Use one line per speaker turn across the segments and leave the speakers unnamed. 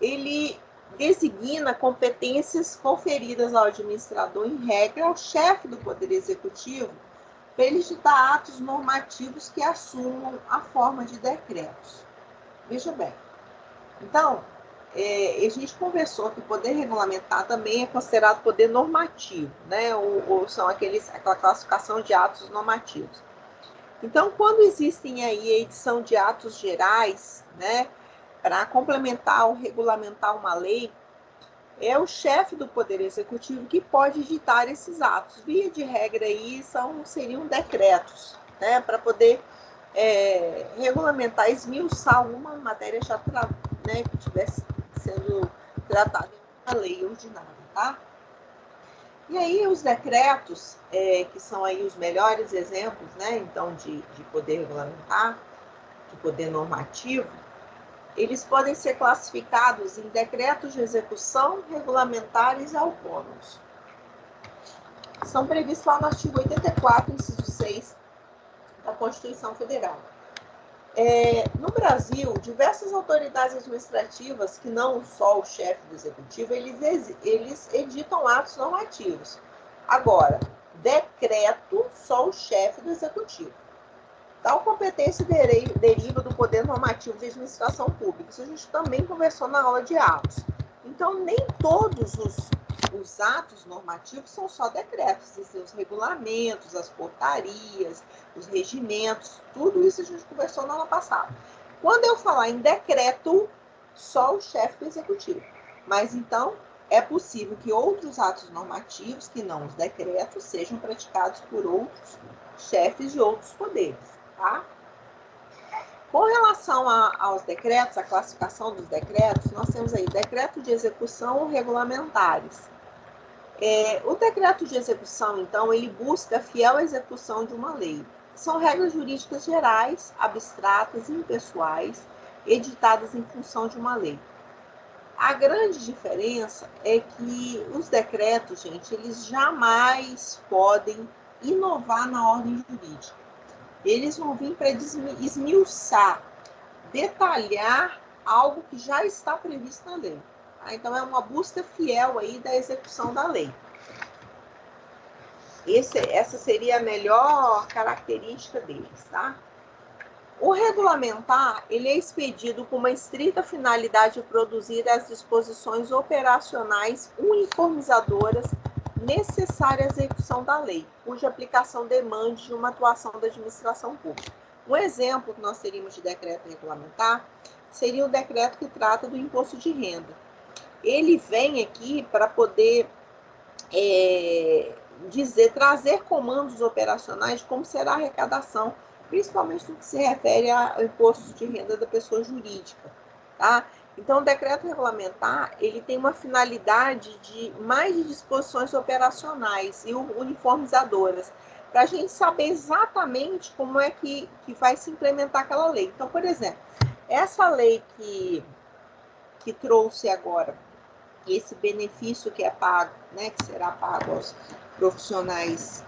ele designa competências conferidas ao administrador, em regra, ao chefe do Poder Executivo, para ele editar atos normativos que assumam a forma de decretos. Veja bem. Então, a gente conversou que o poder regulamentar também é considerado poder normativo, né? Ou são aquela classificação de atos normativos. Então, quando existem aí a edição de atos gerais, né, para complementar ou regulamentar uma lei, é o chefe do Poder Executivo que pode editar esses atos. Via de regra, aí seriam decretos, né, para poder regulamentar, esmiuçar alguma matéria já né, que estivesse sendo tratada em uma lei ordinária, tá? E aí os decretos, que são aí os melhores exemplos, né, então, de poder regulamentar, de poder normativo, eles podem ser classificados em decretos de execução, regulamentares e autônomos. São previstos lá no artigo 84, inciso 6 da Constituição Federal. No Brasil, diversas autoridades administrativas, que não só o chefe do executivo, eles editam atos normativos. Agora, decreto, só o chefe do executivo. Tal competência deriva do poder normativo de administração pública. Isso a gente também conversou na aula de atos. Então, nem todos os atos normativos são só decretos. Existem os regulamentos, as portarias, os regimentos, tudo isso a gente conversou na aula passada. Quando eu falar em decreto, só o chefe do executivo. Mas, então, é possível que outros atos normativos, que não os decretos, sejam praticados por outros chefes de outros poderes. Tá? Com relação aos decretos, a classificação dos decretos, nós temos aí decreto de execução regulamentares. O decreto de execução, então, ele busca a fiel execução de uma lei. São regras jurídicas gerais, abstratas e impessoais, editadas em função de uma lei. A grande diferença é que os decretos, gente, eles jamais podem inovar na ordem jurídica. Eles vão vir para esmiuçar, detalhar algo que já está previsto na lei. Tá? Então, é uma busca fiel aí da execução da lei. Essa seria a melhor característica deles, tá? O regulamentar, ele é expedido com uma estrita finalidade de produzir as disposições operacionais uniformizadoras necessárias à execução da lei, cuja aplicação demande de uma atuação da administração pública. Um exemplo que nós teríamos de decreto regulamentar seria o decreto que trata do imposto de renda. Ele vem aqui para poder trazer comandos operacionais de como será a arrecadação, principalmente no que se refere ao imposto de renda da pessoa jurídica, tá? Então, o decreto regulamentar, ele tem uma finalidade de mais de disposições operacionais e uniformizadoras, para a gente saber exatamente como é que vai se implementar aquela lei. Então, por exemplo, essa lei que trouxe agora esse benefício que é pago, né, que será pago aos profissionais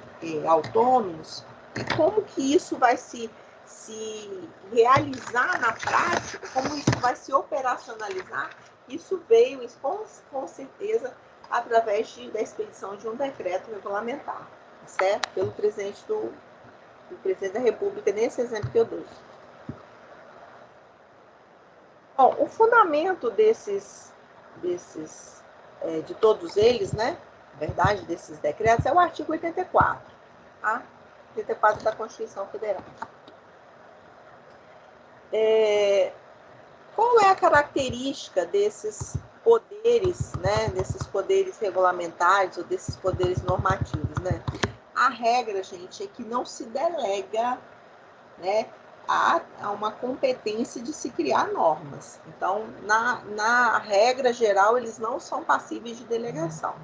autônomos, e como que isso vai se realizar na prática, como isso vai se operacionalizar, isso veio com certeza através da expedição de um decreto regulamentar, certo? Pelo presidente do presidente da República, nesse exemplo que eu dou. Bom, o fundamento de todos eles, né? Na verdade, desses decretos, é o artigo 84, tá? 84 da Constituição Federal. Qual é a característica desses poderes, né? Desses poderes regulamentares ou desses poderes normativos, né? A regra, gente, é que não se delega, né, a uma competência de se criar normas. Então, na regra geral, eles não são passíveis de delegação.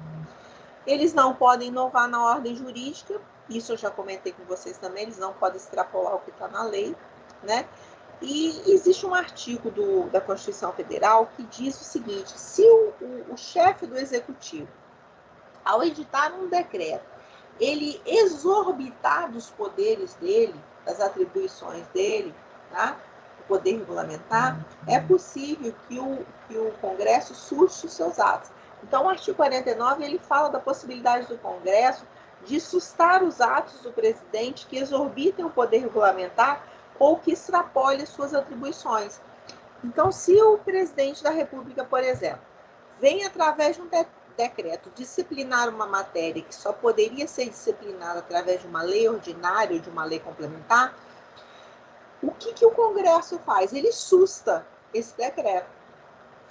Eles não podem inovar na ordem jurídica, isso eu já comentei com vocês também, eles não podem extrapolar o que está na lei, né? E existe um artigo da Constituição Federal que diz o seguinte: se o chefe do executivo, ao editar um decreto, ele exorbitar dos poderes dele, das atribuições dele, tá? poder regulamentar, é possível que o Congresso suste os seus atos. Então, o artigo 49, ele fala da possibilidade do Congresso de sustar os atos do presidente que exorbitem o poder regulamentar ou que extrapolem suas atribuições. Então, se o presidente da República, por exemplo, vem através de um decreto disciplinar uma matéria que só poderia ser disciplinada através de uma lei ordinária ou de uma lei complementar, o que o Congresso faz? Ele susta esse decreto,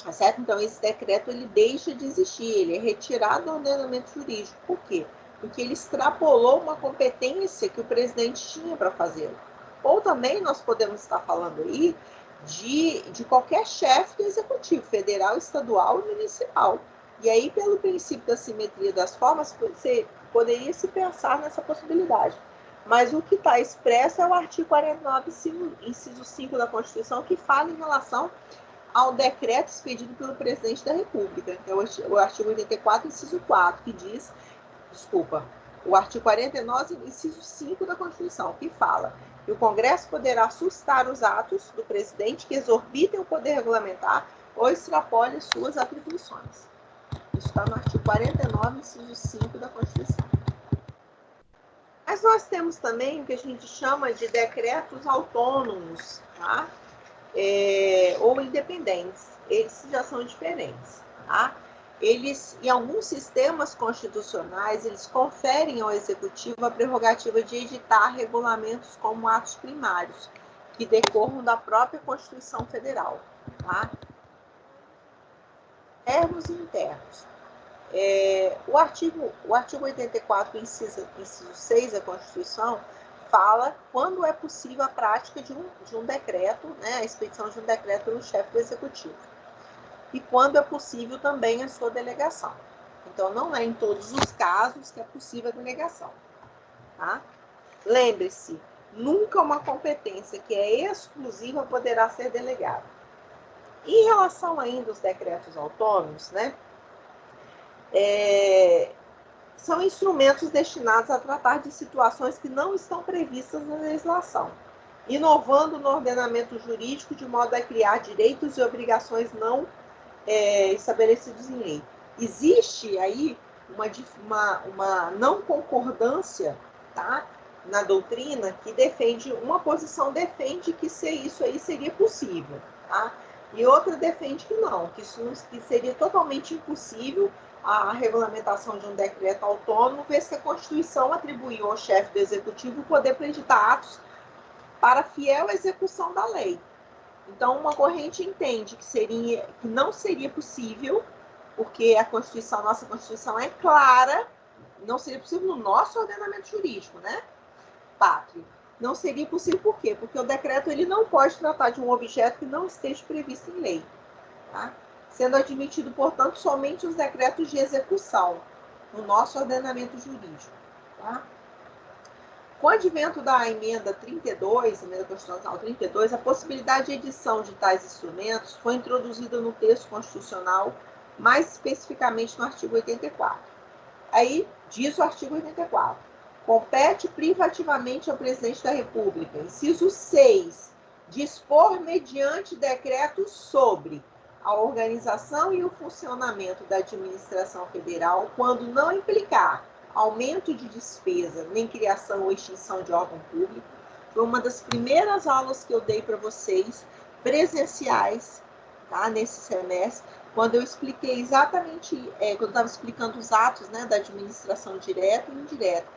tá certo? Então, esse decreto ele deixa de existir, ele é retirado do ordenamento jurídico. Por quê? Porque ele extrapolou uma competência que o presidente tinha para fazer. Ou também nós podemos estar falando aí de qualquer chefe do executivo, federal, estadual e municipal. E aí, pelo princípio da simetria das formas, você poderia se pensar nessa possibilidade. Mas o que está expresso é o artigo 49, inciso 5 da Constituição, que fala em relação ao decreto expedido pelo presidente da República, que é o artigo 84, inciso 4, que diz, o artigo 49, inciso 5 da Constituição, que fala que o Congresso poderá sustar os atos do presidente que exorbitem o poder regulamentar ou extrapolem suas atribuições. Isso está no artigo 49, inciso 5 da Constituição. Mas nós temos também o que a gente chama de decretos autônomos, tá? Ou independentes. Eles já são diferentes, tá? Eles, em alguns sistemas constitucionais, eles conferem ao Executivo a prerrogativa de editar regulamentos como atos primários, que decorram da própria Constituição Federal, tá? Externos e internos. O artigo 84, inciso 6 da Constituição, fala quando é possível a prática de um decreto, né, a expedição de um decreto pelo chefe do Executivo. E quando é possível também a sua delegação. Então, não é em todos os casos que é possível a delegação. Tá? Lembre-se, nunca uma competência que é exclusiva poderá ser delegada. Em relação ainda aos decretos autônomos, né, são instrumentos destinados a tratar de situações que não estão previstas na legislação, inovando no ordenamento jurídico de modo a criar direitos e obrigações não estabelecidos em lei. Existe aí uma não concordância, tá, na doutrina que defende, uma posição defende que isso aí seria possível, tá? E outra defende que não, que seria totalmente impossível a regulamentação de um decreto autônomo, vez que a Constituição atribuiu ao chefe do Executivo o poder para editar atos para fiel execução da lei. Então, uma corrente entende que não seria possível, porque nossa Constituição é clara, não seria possível no nosso ordenamento jurídico, né? Pátrio. Não seria possível por quê? Porque o decreto ele não pode tratar de um objeto que não esteja previsto em lei, tá? Sendo admitido, portanto, somente os decretos de execução no nosso ordenamento jurídico, tá? Com o advento da emenda 32, emenda constitucional 32, a possibilidade de edição de tais instrumentos foi introduzida no texto constitucional, mais especificamente no artigo 84. Aí, diz o artigo 84, compete privativamente ao presidente da República, inciso 6, dispor mediante decreto sobre a organização e o funcionamento da administração federal, quando não implicar aumento de despesa, nem criação ou extinção de órgão público. Foi uma das primeiras aulas que eu dei para vocês, presenciais, tá, nesse semestre, quando eu expliquei exatamente, quando eu estava explicando os atos, né, da administração direta e indireta.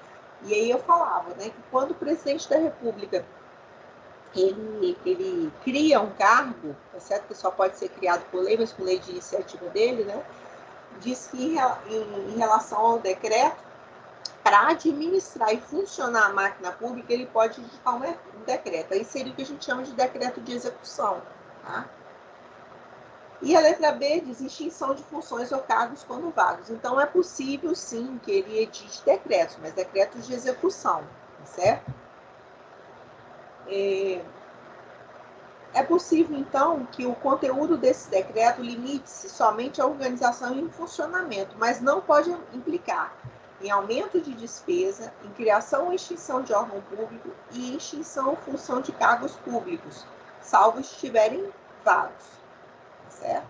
E aí eu falava, né, que quando o presidente da República ele cria um cargo, tá certo? Que só pode ser criado por lei, mas por lei de iniciativa dele, né? Diz que em relação ao decreto, para administrar e funcionar a máquina pública, ele pode editar um decreto. Aí seria o que a gente chama de decreto de execução. Tá? E a letra B diz extinção de funções ou cargos quando vagos. Então, é possível, sim, que ele edite decretos, mas decretos de execução, certo? É possível, então, que o conteúdo desse decreto limite-se somente à organização e funcionamento, mas não pode implicar em aumento de despesa, em criação ou extinção de órgão público e extinção ou função de cargos públicos, salvo estiverem vagos, certo?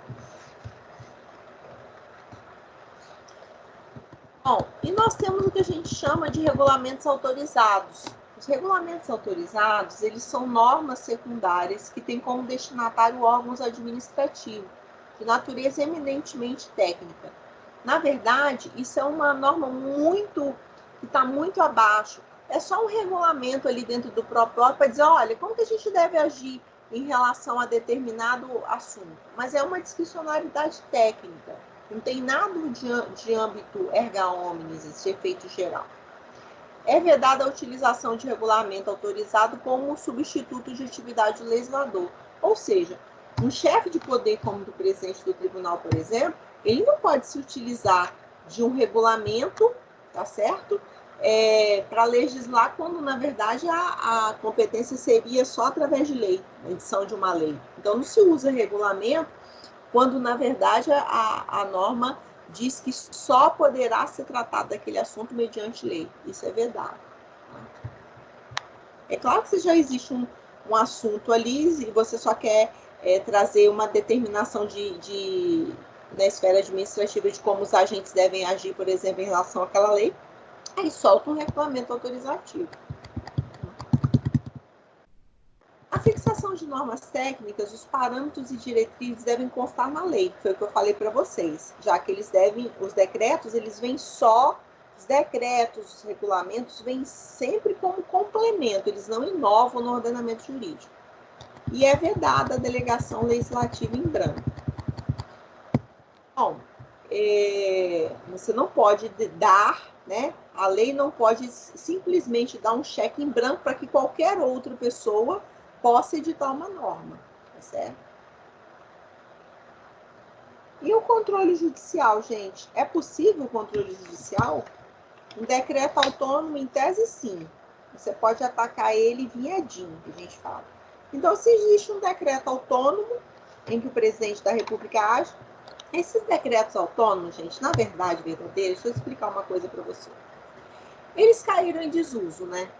Bom, e nós temos o que a gente chama de regulamentos autorizados. Os regulamentos autorizados, eles são normas secundárias que têm como destinatário órgãos administrativos, de natureza eminentemente técnica. Na verdade, isso é uma norma que está muito abaixo. É só um regulamento ali dentro do próprio para dizer, olha, como que a gente deve agir em relação a determinado assunto. Mas é uma discricionariedade técnica. Não tem nada de âmbito erga omnes, esse efeito geral. É vedada a utilização de regulamento autorizado como substituto de atividade do legislador. Ou seja, um chefe de poder como o do presidente do tribunal, por exemplo, ele não pode se utilizar de um regulamento, tá certo? Para legislar, quando, na verdade, a competência seria só através de lei, a edição de uma lei. Então, não se usa regulamento quando, na verdade, a norma diz que só poderá ser tratado daquele assunto mediante lei. Isso é vedado. É claro que se já existe um assunto ali e você só quer trazer uma determinação na esfera administrativa de como os agentes devem agir, por exemplo, em relação àquela lei, aí solta um regulamento autorizativo. A fixação de normas técnicas, os parâmetros e diretrizes devem constar na lei, que foi o que eu falei para vocês, já que os decretos, eles vêm só, os decretos, os regulamentos, vêm sempre como complemento, eles não inovam no ordenamento jurídico. E é vedada a delegação legislativa em branco. Bom, você não pode dar, né? A lei não pode simplesmente dar um cheque em branco para que qualquer outra pessoa possa editar uma norma, tá certo? E o controle judicial, gente? É possível o controle judicial? Um decreto autônomo, em tese, sim. Você pode atacar ele viadinho, que a gente fala. Então, se existe um decreto autônomo em que o presidente da República age, esses decretos autônomos, gente, na verdade verdadeira, deixa eu explicar uma coisa para você. Eles caíram em desuso, né?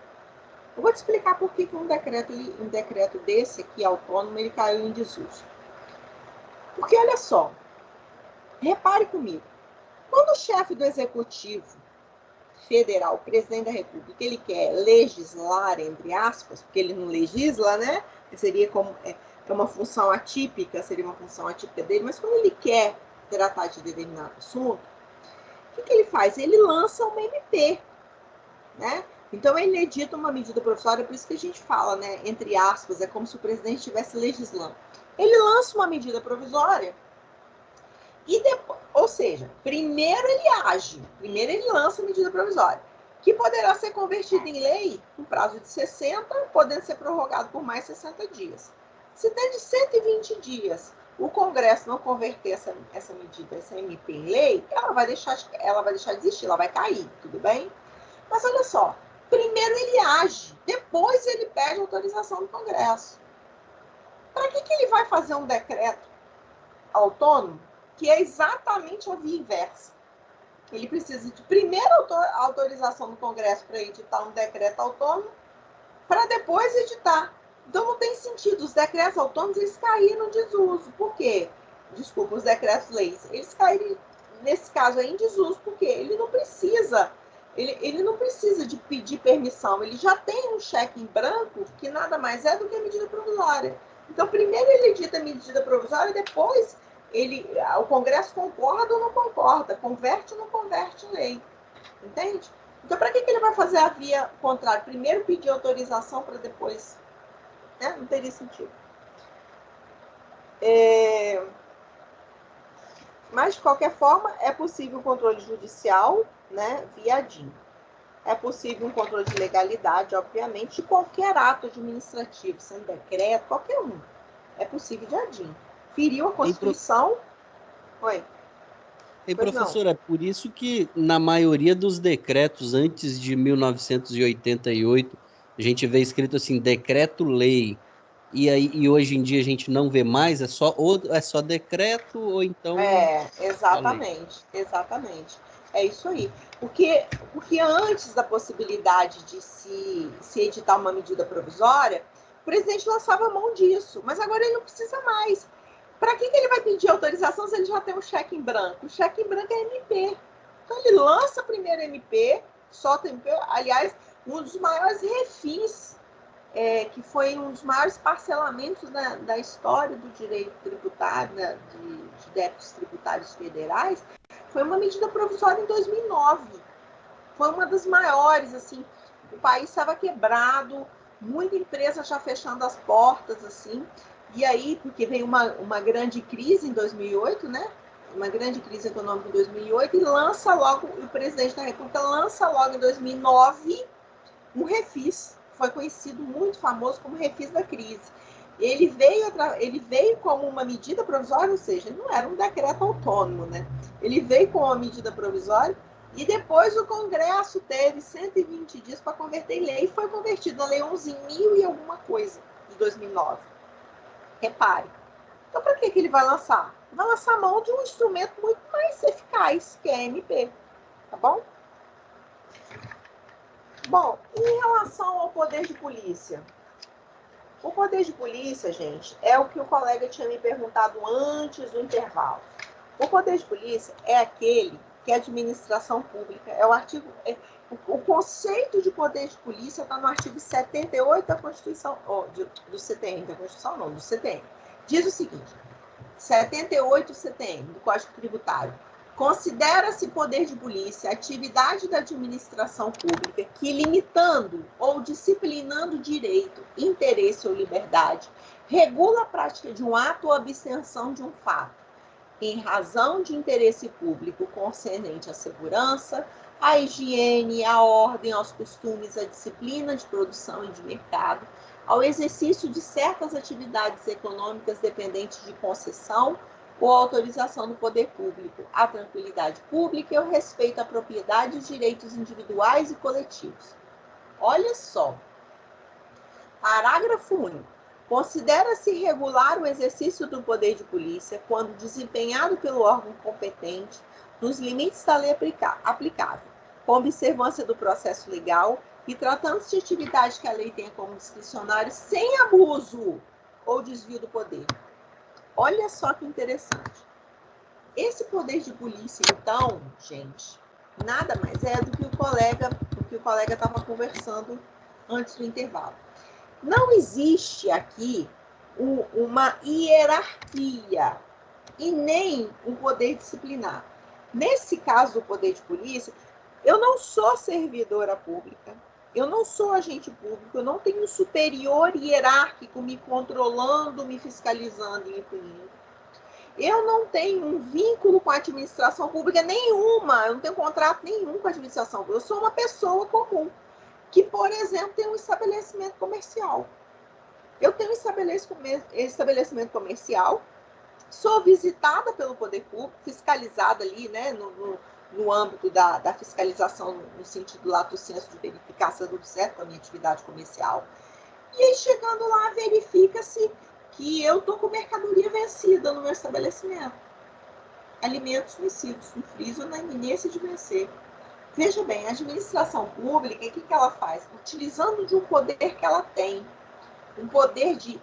Eu vou te explicar por que um decreto desse aqui, autônomo, ele caiu em desuso. Porque, olha só, repare comigo, quando o chefe do Executivo Federal, o presidente da República, ele quer legislar, entre aspas, porque ele não legisla, né? Seria como uma função atípica, seria uma função atípica dele, mas quando ele quer tratar de determinado assunto, o que ele faz? Ele lança uma MP, né? Então, ele edita uma medida provisória, por isso que a gente fala, né, entre aspas, é como se o presidente estivesse legislando. Ele lança uma medida provisória e depois, ou seja, primeiro ele age, primeiro ele lança a medida provisória, que poderá ser convertida em lei no prazo de 60, podendo ser prorrogado por mais 60 dias. Se der de 120 dias o Congresso não converter essa medida, essa MP em lei, ela vai deixar de existir, ela vai cair, tudo bem? Mas olha só, primeiro ele age, depois ele pede autorização do Congresso. Para que ele vai fazer um decreto autônomo, que é exatamente a via inversa? Ele precisa de primeiro autorização do Congresso para editar um decreto autônomo, para depois editar. Então não tem sentido. Os decretos autônomos, eles caíram em desuso. Por quê? Desculpa, os decretos-leis. Eles caíram, nesse caso aí, em desuso, porque ele não precisa de pedir permissão, ele já tem um cheque em branco, que nada mais é do que a medida provisória. Então, primeiro ele edita a medida provisória, depois o Congresso concorda ou não concorda, converte ou não converte em lei. Entende? Então, para que ele vai fazer a via contrária? Primeiro pedir autorização para depois... Né? Não teria sentido. Mas, de qualquer forma, é possível o controle judicial, né, via ADIM. É possível um controle de legalidade, obviamente, de qualquer ato administrativo, sendo decreto, qualquer um. É possível de ADIM. Feriu a Constituição... Oi.
E, professora, é por isso que, na maioria dos decretos antes de 1988, a gente vê escrito assim, decreto-lei. E hoje em dia a gente não vê mais, é só decreto ou então...
Exatamente. É isso aí. Porque antes da possibilidade de se editar uma medida provisória, O presidente lançava a mão disso, mas agora ele não precisa mais. Para que ele vai pedir autorização se ele já tem um cheque em branco? O cheque em branco é MP. Então ele lança primeiro MP, solta MP. Aliás, um dos maiores refis, que foi um dos maiores parcelamentos da história do direito tributário, né, de débitos tributários federais, foi uma medida provisória em 2009. Foi uma das maiores, assim, o país estava quebrado, muita empresa já fechando as portas, assim, e aí, porque veio uma grande crise em 2008, né? Uma grande crise econômica em 2008, e lança logo, o presidente da República lança logo em 2009 um refis, foi conhecido, muito famoso como refis da crise. Ele veio como uma medida provisória, ou seja, não era um decreto autônomo, né? Ele veio com uma medida provisória e depois o Congresso teve 120 dias para converter em lei e foi convertido na Lei 11.000 e alguma coisa, de 2009. Repare. Então, para que ele vai lançar? Vai lançar a mão de um instrumento muito mais eficaz, que é a MP. Tá bom? Bom, em relação ao poder de polícia. O poder de polícia, gente, é o que o colega tinha me perguntado antes do intervalo. O poder de polícia é aquele que a administração pública, o conceito de poder de polícia está no artigo 78 da Constituição, do CTN, da Constituição não, do CTN. Diz o seguinte, 78 CTN, do Código Tributário. Considera-se poder de polícia a atividade da administração pública que, limitando ou disciplinando direito, interesse ou liberdade, regula a prática de um ato ou abstenção de um fato, em razão de interesse público concernente à segurança, à higiene, à ordem, aos costumes, à disciplina de produção e de mercado, ao exercício de certas atividades econômicas dependentes de concessão ou autorização do poder público, à tranquilidade pública e ao respeito à propriedade e direitos individuais e coletivos. Olha só. Parágrafo único. Considera-se regular o exercício do poder de polícia quando desempenhado pelo órgão competente nos limites da lei aplicável, com observância do processo legal e tratando-se de atividade que a lei tenha como discricionário sem abuso ou desvio do poder. Olha só que interessante. Esse poder de polícia, então, gente, nada mais é do que o colega estava conversando antes do intervalo. Não existe aqui uma hierarquia e nem um poder disciplinar. Nesse caso do poder de polícia, eu não sou servidora pública, eu não sou agente público, eu não tenho um superior hierárquico me controlando, me fiscalizando e me punindo. Eu não tenho um vínculo com a administração pública nenhuma, eu não tenho contrato nenhum com a administração pública, eu sou uma pessoa comum, que, por exemplo, tem um estabelecimento comercial. Eu tenho um estabelecimento comercial, sou visitada pelo poder público, fiscalizada ali, né, no âmbito da fiscalização, no sentido lato sensu de verificar se tudo certo com a minha atividade comercial. E aí, chegando lá, verifica-se que eu estou com mercadoria vencida no meu estabelecimento. Alimentos vencidos no freezer na iminência de vencer. Veja bem, a administração pública, o que ela faz? Utilizando de um poder que ela tem, um poder de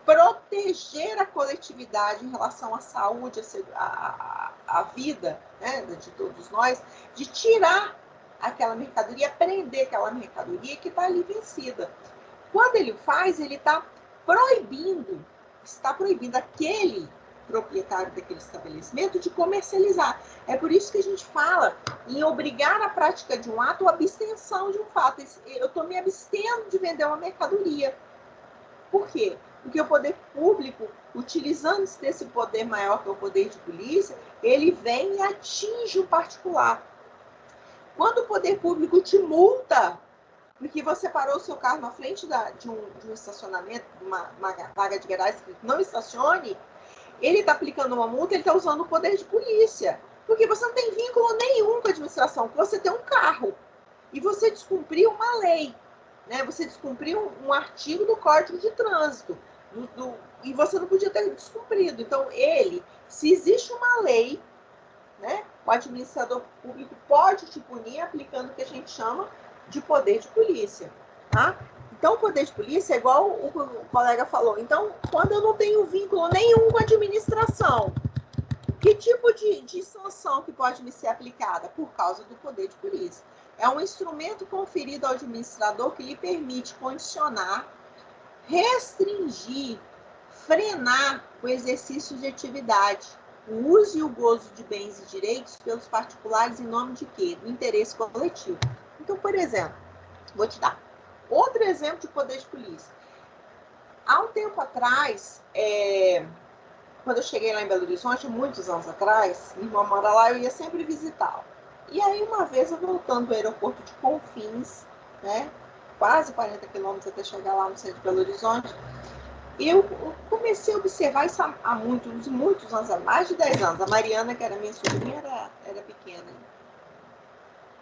proteger a coletividade em relação à saúde, à vida, né, de todos nós, de tirar aquela mercadoria, prender aquela mercadoria que está ali vencida. Quando ele faz, ele está proibindo aquele proprietário daquele estabelecimento de comercializar. É por isso que a gente fala em obrigar a prática de um ato ou abstenção de um fato. Eu estou me abstendo de vender uma mercadoria. Por quê? Porque o poder público, utilizando-se desse poder maior que é o poder de polícia, ele vem e atinge o particular. Quando o poder público te multa, porque você parou o seu carro na frente de um estacionamento, de uma vaga de garagem, não estacione, ele está aplicando uma multa, ele está usando o poder de polícia. Porque você não tem vínculo nenhum com a administração, você tem um carro. E você descumpriu uma lei, né? Você descumpriu um artigo do Código de Trânsito. E você não podia ter descumprido. Então, se existe uma lei, né, o administrador público pode te punir aplicando o que a gente chama de poder de polícia. Tá? Então, o poder de polícia é igual o colega falou. Então, quando eu não tenho vínculo nenhum com a administração, que tipo de sanção que pode me ser aplicada? Por causa do poder de polícia. É um instrumento conferido ao administrador que lhe permite condicionar, restringir, frenar o exercício de atividade, o uso e o gozo de bens e direitos pelos particulares em nome de quê? Do interesse coletivo. Então, por exemplo, vou te dar outro exemplo de poder de polícia. Há um tempo atrás, quando eu cheguei lá em Belo Horizonte, muitos anos atrás, minha irmã mora lá, eu ia sempre visitá-la. E aí, uma vez, eu voltando do aeroporto de Confins, né, quase 40 quilômetros até chegar lá no centro de Belo Horizonte, eu comecei a observar isso há muitos anos, há mais de 10 anos. A Mariana, que era minha sobrinha, era pequena.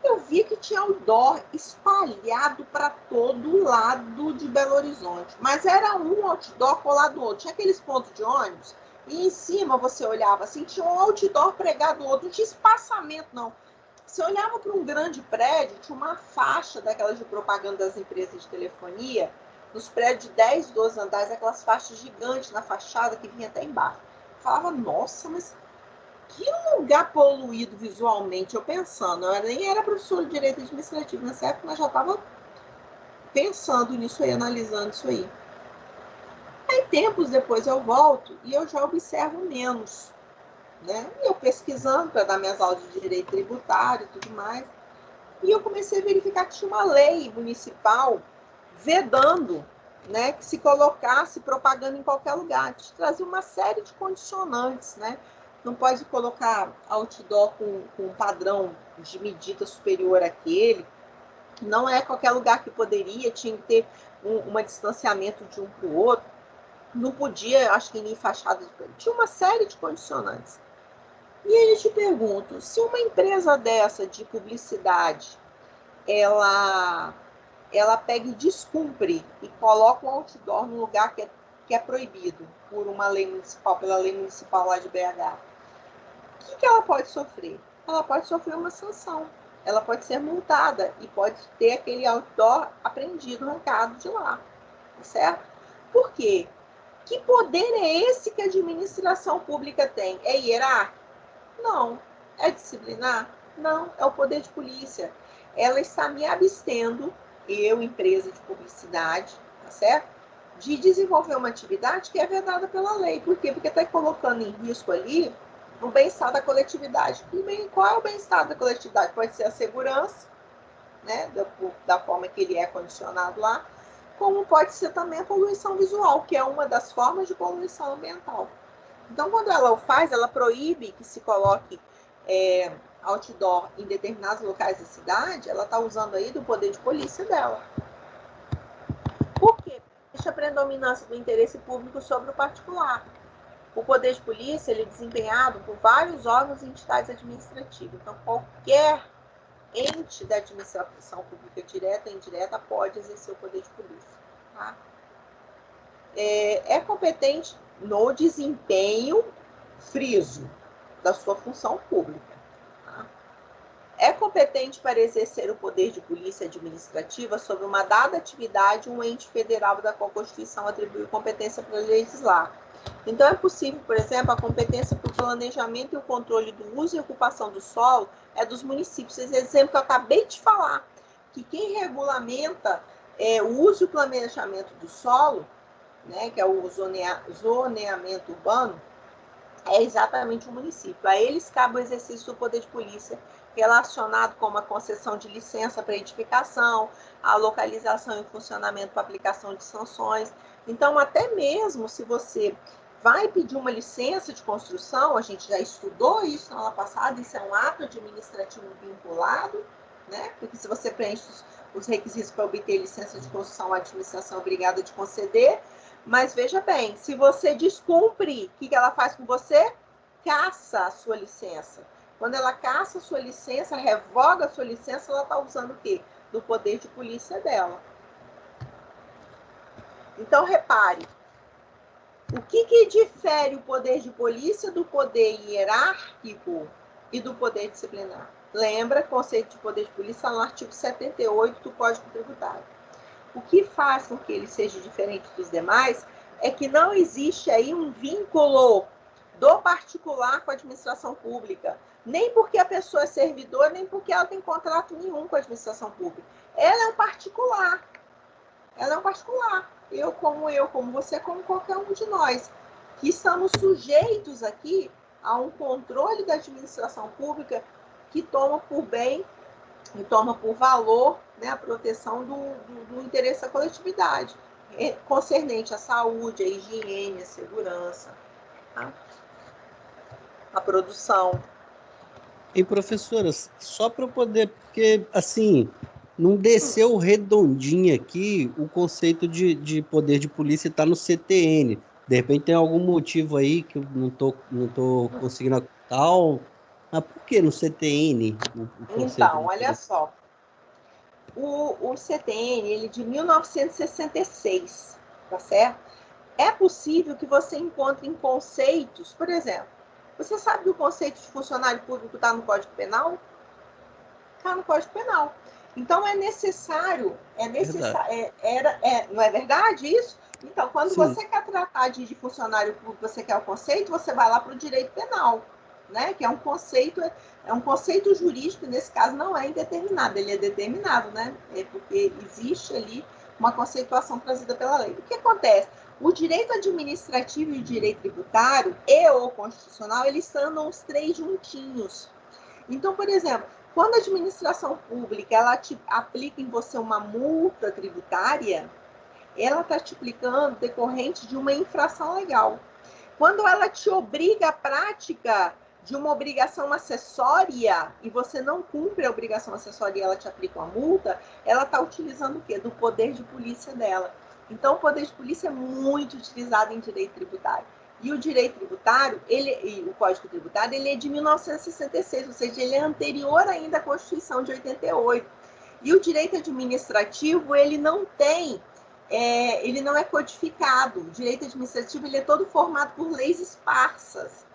Eu vi que tinha outdoor espalhado para todo lado de Belo Horizonte. Mas era um outdoor colado no outro. Tinha aqueles pontos de ônibus, e em cima você olhava assim, tinha um outdoor pregado no outro. Não tinha espaçamento, não. Você olhava para um grande prédio, tinha uma faixa daquelas de propaganda das empresas de telefonia, nos prédios de 10, 12 andares, aquelas faixas gigantes na fachada que vinha até embaixo. Eu falava, nossa, mas que lugar poluído visualmente, eu pensando. Eu nem era professora de Direito Administrativo nessa época, mas já estava pensando nisso aí, analisando isso aí. Aí, tempos depois, eu volto e eu já observo menos, né? E eu pesquisando para dar minhas aulas de Direito Tributário e tudo mais. E eu comecei a verificar que tinha uma lei municipal vedando, né, que se colocasse propaganda em qualquer lugar. Te trazia uma série de condicionantes, né? Não pode colocar outdoor com um padrão de medida superior àquele. Não é qualquer lugar que poderia, tinha que ter um distanciamento de um para o outro. Não podia, acho que nem fachada. Tinha uma série de condicionantes. E aí eu te pergunto, se uma empresa dessa de publicidade, ela pega e descumpre e coloca um outdoor no lugar que é proibido por uma lei municipal, pela lei municipal lá de BH, o que ela pode sofrer? Ela pode sofrer uma sanção. Ela pode ser multada e pode ter aquele outdoor apreendido, arrancado de lá. Tá certo? Por quê? Que poder é esse que a administração pública tem? É hierárquico? Não. É disciplinar? Não. É o poder de polícia. Ela está me abstendo, eu, empresa de publicidade, tá certo? De desenvolver uma atividade que é vedada pela lei. Por quê? Porque está colocando em risco ali o bem-estar da coletividade. E qual é o bem-estar da coletividade? Pode ser a segurança, né, da forma que ele é condicionado lá, como pode ser também a poluição visual, que é uma das formas de poluição ambiental. Então, quando ela o faz, ela proíbe que se coloque outdoor em determinados locais da cidade, ela está usando aí do poder de polícia dela. Por quê? Deixa a predominância do interesse público sobre o particular. O poder de polícia ele é desempenhado por vários órgãos e entidades administrativas. Então, qualquer ente da administração pública direta e indireta pode exercer o poder de polícia. Tá? É competente no desempenho, friso, da sua função pública. Tá? É competente para exercer o poder de polícia administrativa sobre uma dada atividade um ente federal da qual a Constituição atribui competência para legislar. Então, é possível, por exemplo, a competência para o planejamento e o controle do uso e ocupação do solo é dos municípios. Esse exemplo que eu acabei de falar, que quem regulamenta o uso e o planejamento do solo, né, que é o zoneamento urbano, é exatamente o município. A eles cabe o exercício do poder de polícia relacionado com a concessão de licença para edificação, a localização e funcionamento para aplicação de sanções. Então, até mesmo se você vai pedir uma licença de construção, a gente já estudou isso na aula passada, isso é um ato administrativo vinculado, né? Porque se você preenche os requisitos para obter licença de construção, a administração é obrigada a conceder. Mas veja bem, se você descumpre, o que ela faz com você? Caça a sua licença. Quando ela caça a sua licença, revoga a sua licença, ela está usando o quê? Do poder de polícia dela. Então, repare, o que difere o poder de polícia do poder hierárquico e do poder disciplinar? Lembra, conceito de poder de polícia no artigo 78 do Código Tributário. O que faz com que ele seja diferente dos demais é que não existe aí um vínculo do particular com a administração pública. Nem porque a pessoa é servidora, nem porque ela tem contrato nenhum com a administração pública. Ela é um particular. Ela é um particular. Eu, como você, como qualquer um de nós, que estamos sujeitos aqui a um controle da administração pública que toma por bem e toma por valor, né, a proteção do interesse da coletividade, concernente à saúde, à higiene, à segurança, tá? À produção.
E professoras, só para poder, porque assim, não desceu redondinho aqui o conceito de poder de polícia está no CTN. De repente tem algum motivo aí que eu não tô conseguindo tal. Mas por que no CTN o conceito?
Então, olha só. O CTN, ele é de 1966, tá certo? É possível que você encontre em conceitos, por exemplo, você sabe que o conceito de funcionário público está no Código Penal? Está no Código Penal. Então, é necessário, não é verdade isso? Então, quando
Sim.
você quer tratar de funcionário público, você quer o conceito, você vai lá para o direito penal, né? Que é um conceito jurídico, nesse caso não é indeterminado, ele é determinado, né? É porque existe ali uma conceituação trazida pela lei. O que acontece? O direito administrativo e o direito tributário e o constitucional, eles andam os três juntinhos. Então, por exemplo, quando a administração pública ela te aplica em você uma multa tributária, ela está te aplicando decorrente de uma infração legal. Quando ela te obriga à prática de uma obrigação acessória e você não cumpre a obrigação acessória e ela te aplica uma multa, ela está utilizando o quê? Do poder de polícia dela. Então, o poder de polícia é muito utilizado em direito tributário. E o direito tributário, o Código Tributário, ele é de 1966, ou seja, ele é anterior ainda à Constituição de 88. E o direito administrativo, ele não é codificado. O direito administrativo, ele é todo formado por leis esparsas.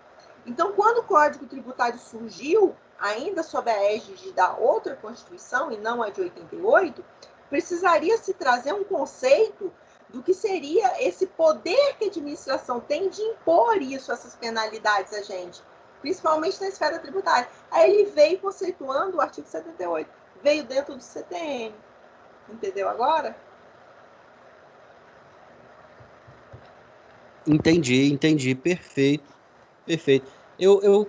Então, quando o Código Tributário surgiu, ainda sob a égide da outra Constituição, e não a de 88, precisaria se trazer um conceito do que seria esse poder que a administração tem de impor isso, essas penalidades a gente, principalmente na esfera tributária. Aí ele veio conceituando o artigo 78, veio dentro do CTN. Entendeu agora?
Entendi, perfeito. Eu,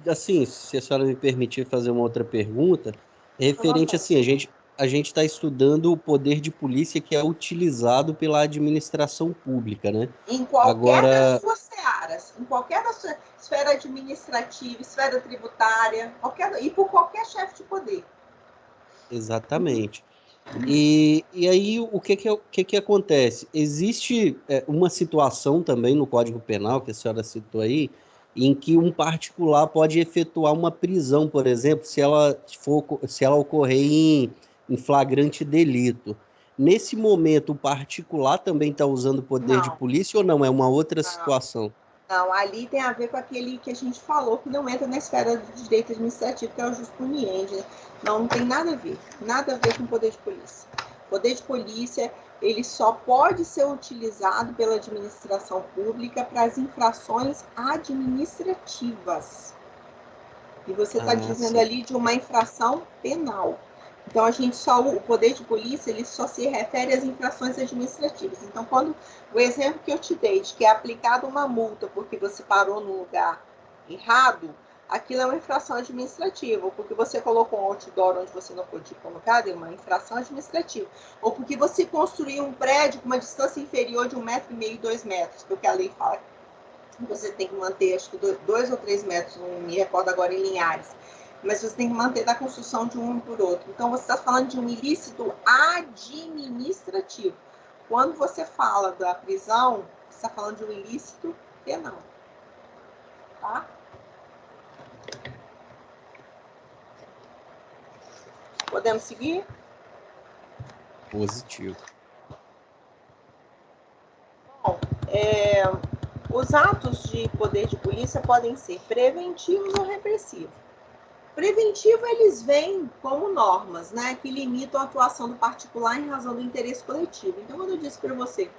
assim, se a senhora me permitir fazer uma outra pergunta, referente assim, a gente está estudando o poder de polícia que é utilizado pela administração pública, né?
Em qualquer das suas searas, em qualquer da sua esfera administrativa, esfera tributária, e por qualquer chefe de poder.
Exatamente. E aí, o que acontece? Existe uma situação também no Código Penal, que a senhora citou aí, em que um particular pode efetuar uma prisão, por exemplo, se ela ocorrer em flagrante delito. Nesse momento, o particular também está usando o poder de polícia ou não? É uma outra situação?
Não, ali tem a ver com aquele que a gente falou, que não entra na esfera do direito administrativo, que é o jus puniendi. Não tem nada a ver com o poder de polícia. O poder de polícia, ele só pode ser utilizado pela administração pública para as infrações administrativas. E você está dizendo ali de uma infração penal. Então, o poder de polícia, ele só se refere às infrações administrativas. Então, o exemplo que eu te dei, de que é aplicada uma multa porque você parou no lugar errado, aquilo é uma infração administrativa. Ou porque você colocou um outdoor onde você não podia colocar, é uma infração administrativa. Ou porque você construiu um prédio com uma distância inferior de 1,5 m, 2 metros, porque a lei fala que você tem que manter, acho que 2 ou 3 metros, não me recordo agora, em Linhares. Mas você tem que manter da construção de um por outro. Então, você está falando de um ilícito administrativo. Quando você fala da prisão, você está falando de um ilícito penal. Tá? Podemos seguir?
Positivo.
Bom, os atos de poder de polícia podem ser preventivos ou repressivos. Preventivo, eles vêm como normas, né, que limitam a atuação do particular em razão do interesse coletivo. Então, quando eu disse para você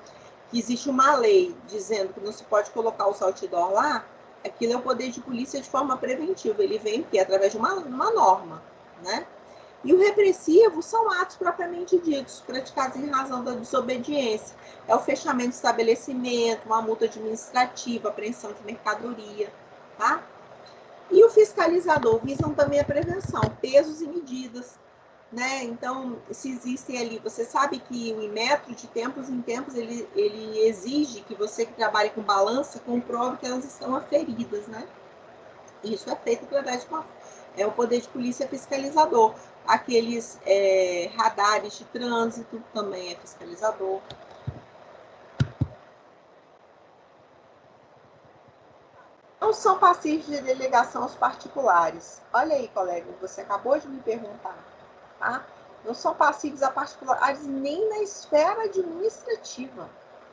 que existe uma lei dizendo que não se pode colocar o outdoor lá, aquilo é o poder de polícia de forma preventiva. Ele vem aqui através de uma norma, né? E o repressivo são atos propriamente ditos, praticados em razão da desobediência. É o fechamento de estabelecimento, uma multa administrativa, apreensão de mercadoria, tá? E o fiscalizador visam também a prevenção, pesos e medidas, né? Então, se existem ali, você sabe que o Inmetro, de tempos em tempos, ele exige que você que trabalhe com balança comprove que elas estão aferidas, né? Isso é feito através de o poder de polícia fiscalizador. Aqueles radares de trânsito também é fiscalizador. Não são passíveis de delegação aos particulares. Olha aí, colega, você acabou de me perguntar. Tá? Não são passíveis a particulares nem na esfera administrativa,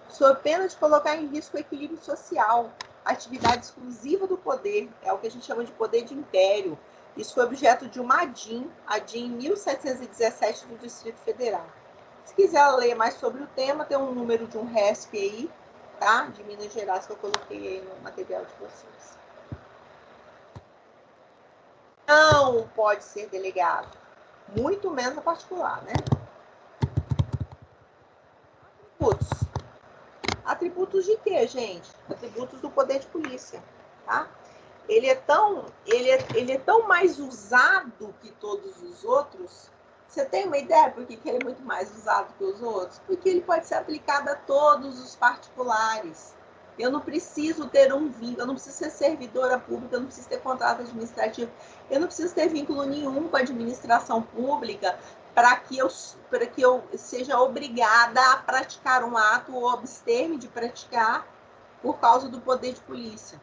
sob pena de colocar em risco o equilíbrio social, atividade exclusiva do poder, é o que a gente chama de poder de império. Isso foi objeto de uma ADIM 1717 do Distrito Federal. Se quiser ler mais sobre o tema, tem um número de um RESP aí, tá? De Minas Gerais, que eu coloquei aí no material de vocês. Não pode ser delegado, muito menos a particular, né? Atributos. Atributos de quê, gente? Atributos do poder de polícia, tá? Ele é tão mais usado que todos os outros. Você tem uma ideia por que ele é muito mais usado que os outros? Porque ele pode ser aplicado a todos os particulares. Eu não preciso ter um vínculo, eu não preciso ser servidora pública, eu não preciso ter contrato administrativo, eu não preciso ter vínculo nenhum com a administração pública para que eu seja obrigada a praticar um ato ou abster-me de praticar por causa do poder de polícia.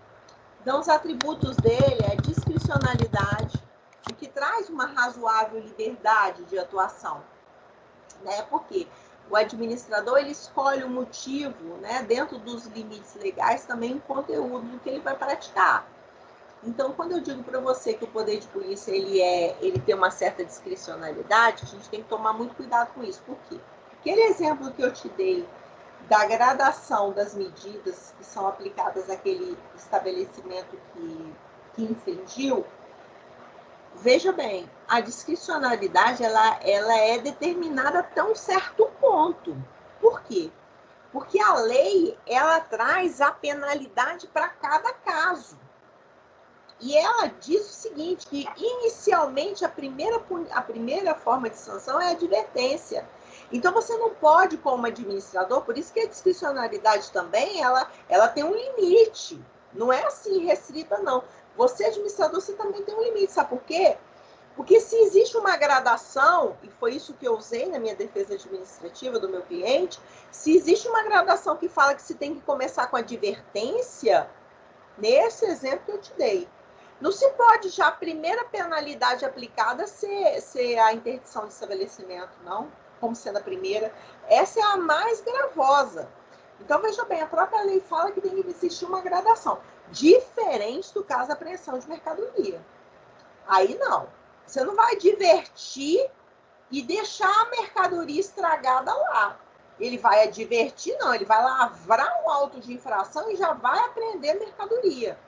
Então, os atributos dele é discricionalidade, o que traz uma razoável liberdade de atuação, né? Porque o administrador, ele escolhe o motivo, né? Dentro dos limites legais, também o conteúdo do que ele vai praticar. Então, quando eu digo para você que o poder de polícia ele tem uma certa discricionalidade, a gente tem que tomar muito cuidado com isso. Por quê? Aquele exemplo que eu te dei da gradação das medidas que são aplicadas àquele estabelecimento que infringiu, veja bem, a discricionalidade ela é determinada até um certo ponto. Por quê? Porque a lei ela traz a penalidade para cada caso. E ela diz o seguinte, que inicialmente a primeira forma de sanção é a advertência. Então, você não pode, como administrador, por isso que a discricionalidade também, ela tem um limite. Não é assim, restrita, não. Você, administrador, você também tem um limite. Sabe por quê? Porque se existe uma gradação, e foi isso que eu usei na minha defesa administrativa do meu cliente, se existe uma gradação que fala que se tem que começar com advertência, nesse exemplo que eu te dei, não se pode já a primeira penalidade aplicada ser a interdição de estabelecimento, não, como sendo a primeira. Essa é a mais gravosa. Então, veja bem, a própria lei fala que tem que existir uma gradação, diferente do caso da apreensão de mercadoria. Aí não. Você não vai advertir e deixar a mercadoria estragada lá. Ele vai advertir, não, ele vai lavrar um auto de infração e já vai apreender a mercadoria.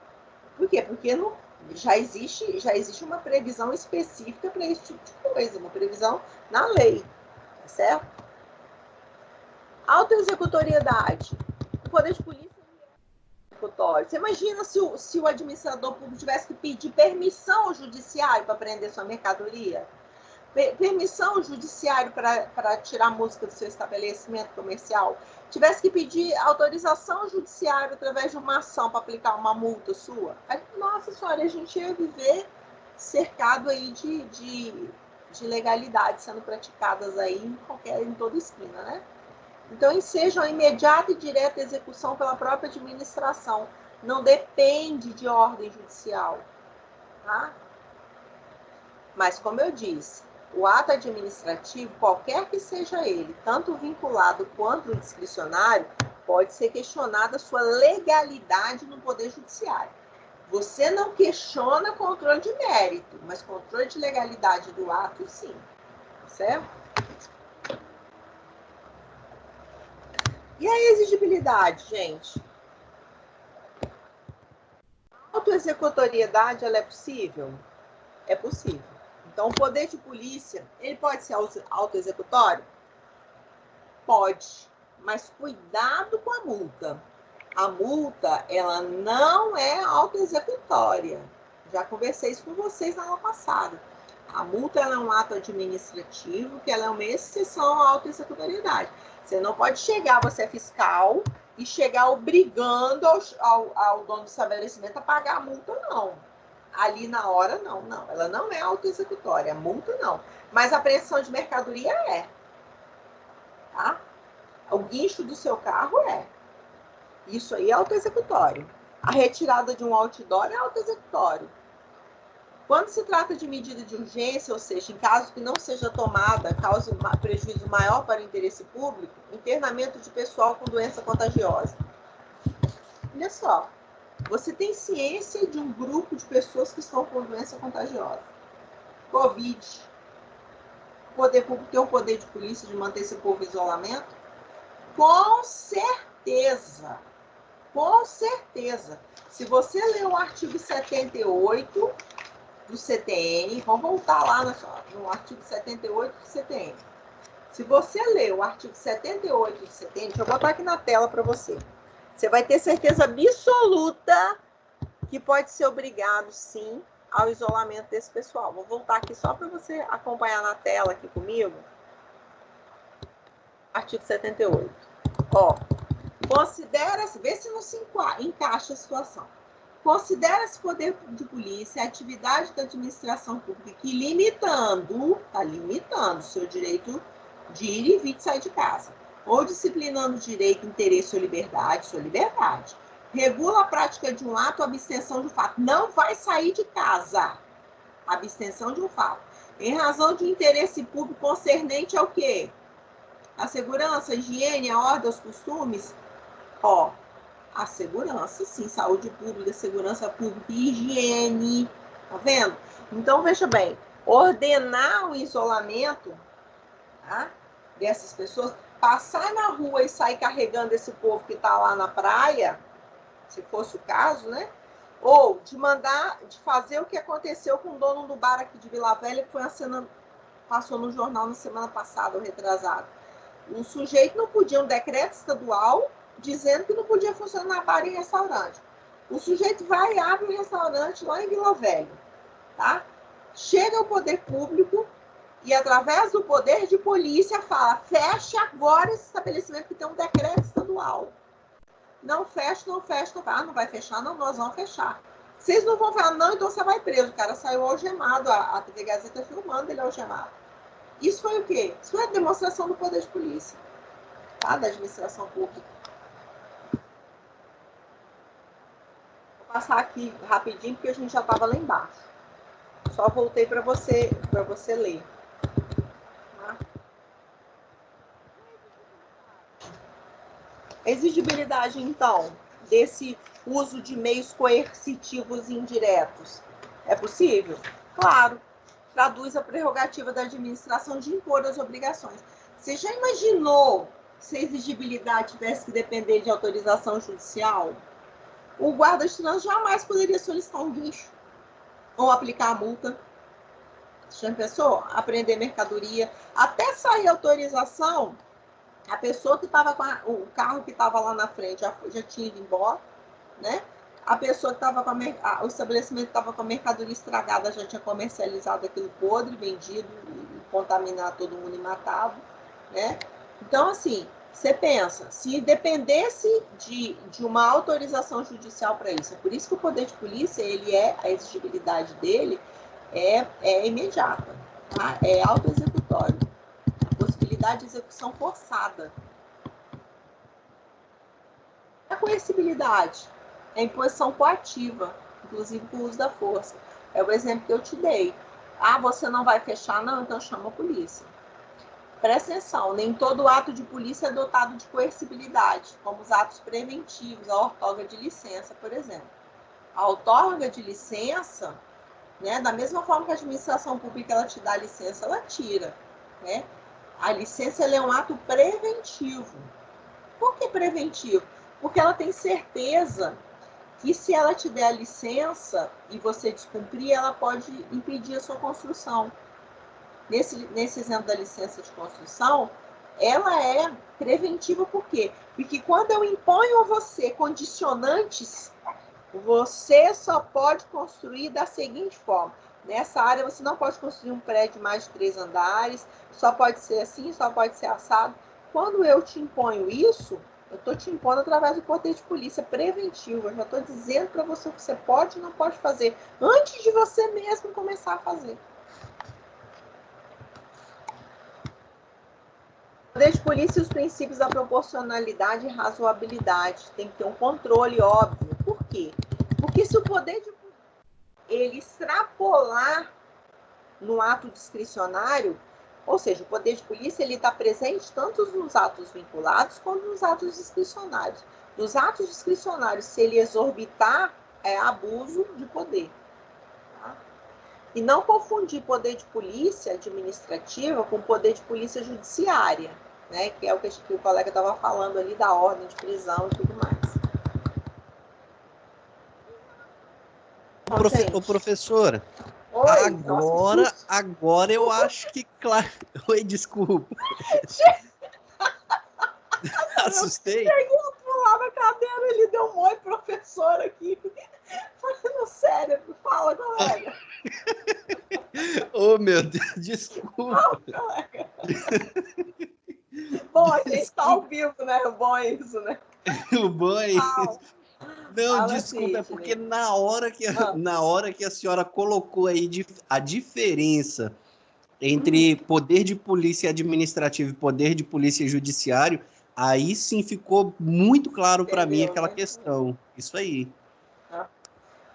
Por quê? Porque não, já existe uma previsão específica para esse tipo de coisa, uma previsão na lei, tá certo? Autoexecutoriedade. O poder de polícia é executório. Você imagina se o administrador público tivesse que pedir permissão ao judiciário para prender sua mercadoria? Permissão ao judiciário para tirar a música do seu estabelecimento comercial? Tivesse que pedir autorização ao judiciário através de uma ação para aplicar uma multa sua? Nossa senhora, a gente ia viver cercado aí de legalidades sendo praticadas aí em toda esquina, né? Então, ensejam a imediata e direta execução pela própria administração. Não depende de ordem judicial, tá? Mas, como eu disse, o ato administrativo, qualquer que seja ele, tanto vinculado quanto discricionário, pode ser questionada a sua legalidade no Poder Judiciário. Você não questiona controle de mérito, mas controle de legalidade do ato, sim. Certo? E a exigibilidade, gente? A autoexecutoriedade, ela é possível? É possível. Então, o poder de polícia, ele pode ser autoexecutório? Pode, mas cuidado com a multa. A multa, ela não é autoexecutória. Já conversei isso com vocês na aula passada. A multa, ela é um ato administrativo, que ela é uma exceção à autoexecutoriedade. Você não pode chegar, você é fiscal, e chegar obrigando ao dono do estabelecimento a pagar a multa, não. Ali na hora, não. Ela não é autoexecutória, a multa não. Mas a apreensão de mercadoria é. Tá? O guincho do seu carro é. Isso aí é autoexecutório. A retirada de um outdoor é autoexecutório. Quando se trata de medida de urgência, ou seja, em caso que não seja tomada, cause prejuízo maior para o interesse público, internamento de pessoal com doença contagiosa. Olha só, você tem ciência de um grupo de pessoas que estão com doença contagiosa. Covid. O poder público tem o poder de polícia de manter esse povo em isolamento? Com certeza. Com certeza. Se você ler o artigo 78 do CTN, vamos voltar lá no artigo 78 do CTN. Se você ler o artigo 78 do CTN, deixa eu botar aqui na tela para você. Você vai ter certeza absoluta que pode ser obrigado, sim, ao isolamento desse pessoal. Vou voltar aqui só para você acompanhar na tela aqui comigo. Artigo 78. Ó, considera-se, vê se não se encaixa a situação. Considera-se poder de polícia a atividade da administração pública que está limitando o seu direito de ir e vir, de sair de casa, ou disciplinando o direito, interesse ou liberdade, sua liberdade. Regula a prática de um ato ou abstenção de um fato. Não vai sair de casa. Abstenção de um fato. Em razão de interesse público concernente ao quê? A segurança, a higiene, a ordem, os costumes. Ó, a segurança, sim, saúde pública, segurança pública e higiene. Tá vendo? Então, veja bem, ordenar o isolamento, tá, dessas pessoas, passar na rua e sair carregando esse povo que está lá na praia, se fosse o caso, né? Ou de mandar, de fazer o que aconteceu com o dono do bar aqui de Vila Velha, que foi a cena, passou no jornal na semana passada, ou retrasado. O sujeito não podia, um decreto estadual dizendo que não podia funcionar bar e restaurante. O sujeito vai e abre um restaurante lá em Vila Velha, tá? Chega o poder público e, através do poder de polícia, fala: fecha agora esse estabelecimento que tem um decreto estadual. Não fecha, não fecha. Não vai fechar, não, nós vamos fechar. Vocês não vão falar, não, então você vai preso. O cara saiu algemado, a TV Gazeta filmando ele algemado. Isso foi o quê? Isso foi a demonstração do poder de polícia, tá? Da administração pública. Vou passar aqui rapidinho, porque a gente já estava lá embaixo. Só voltei para você ler. Tá? Exigibilidade, então, desse uso de meios coercitivos indiretos. É possível? Claro. Traduz a prerrogativa da administração de impor as obrigações. Você já imaginou se a exigibilidade tivesse que depender de autorização judicial? O guarda de trânsito jamais poderia solicitar um guincho ou aplicar a multa. Já pensou? Apreender mercadoria. Até sair autorização, a pessoa que estava com o carro que estava lá na frente já tinha ido embora, né? A pessoa que estava com o estabelecimento que estava com a mercadoria estragada já tinha comercializado aquilo podre, vendido, e contaminado todo mundo e matado, né? Então, assim, você pensa, se dependesse de uma autorização judicial para isso, é por isso que o poder de polícia, a exigibilidade dele é imediata, tá? É autoexecutório, possibilidade de execução forçada. A coercibilidade é a imposição coativa, inclusive com o uso da força. É o exemplo que eu te dei. Ah, você não vai fechar? Não, então chama a polícia. Presta atenção, nem todo ato de polícia é dotado de coercibilidade, como os atos preventivos, a outorga de licença, por exemplo. A outorga de licença, né, da mesma forma que a administração pública ela te dá a licença, ela tira, né? A licença ela é um ato preventivo. Por que preventivo? Porque ela tem certeza que se ela te der a licença e você descumprir, ela pode impedir a sua construção. Nesse exemplo da licença de construção, ela é preventiva por quê? Porque quando eu imponho a você condicionantes, você só pode construir da seguinte forma. Nessa área, você não pode construir um prédio de mais de 3 andares, só pode ser assim, só pode ser assado. Quando eu te imponho isso, eu estou te impondo através do poder de polícia preventivo. Eu já estou dizendo para você o que você pode e não pode fazer, antes de você mesmo começar a fazer. O poder de polícia e os princípios da proporcionalidade e razoabilidade. Tem que ter um controle, óbvio. Por quê? Porque se o poder de polícia ele extrapolar no ato discricionário, ou seja, o poder de polícia ele está presente tanto nos atos vinculados quanto nos atos discricionários. Nos atos discricionários, se ele exorbitar, é abuso de poder. Tá? E não confundir poder de polícia administrativa com poder de polícia judiciária, né? Que é o que o colega estava falando ali da ordem de prisão e tudo mais.
Ô, professora,
oi,
agora eu acho que claro. Oi, desculpa. Assustei.
Cheguei a pular na cadeira, ele deu um oi, professor, aqui. Falando sério, fala, colega.
Oh, meu Deus, desculpa.
Fala, colega. Bom, a gente está ao vivo, né? O bom é isso, né?
O bom é isso. Não,
fala,
desculpa,
assim,
é porque na hora que a senhora colocou aí a diferença entre poder de polícia administrativo e poder de polícia judiciário, aí sim ficou muito claro para mim aquela questão. Isso aí.